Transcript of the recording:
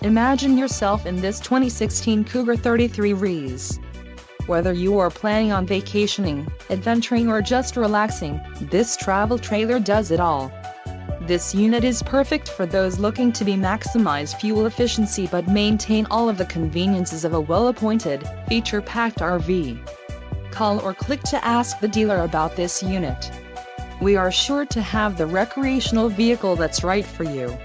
Imagine yourself in this 2016 Cougar 33RES. Whether you are planning on vacationing, adventuring or just relaxing, this travel trailer does it all. This unit is perfect for those looking to maximize fuel efficiency but maintain all of the conveniences of a well-appointed, feature-packed RV. Call or click to ask the dealer about this unit. We are sure to have the recreational vehicle that's right for you.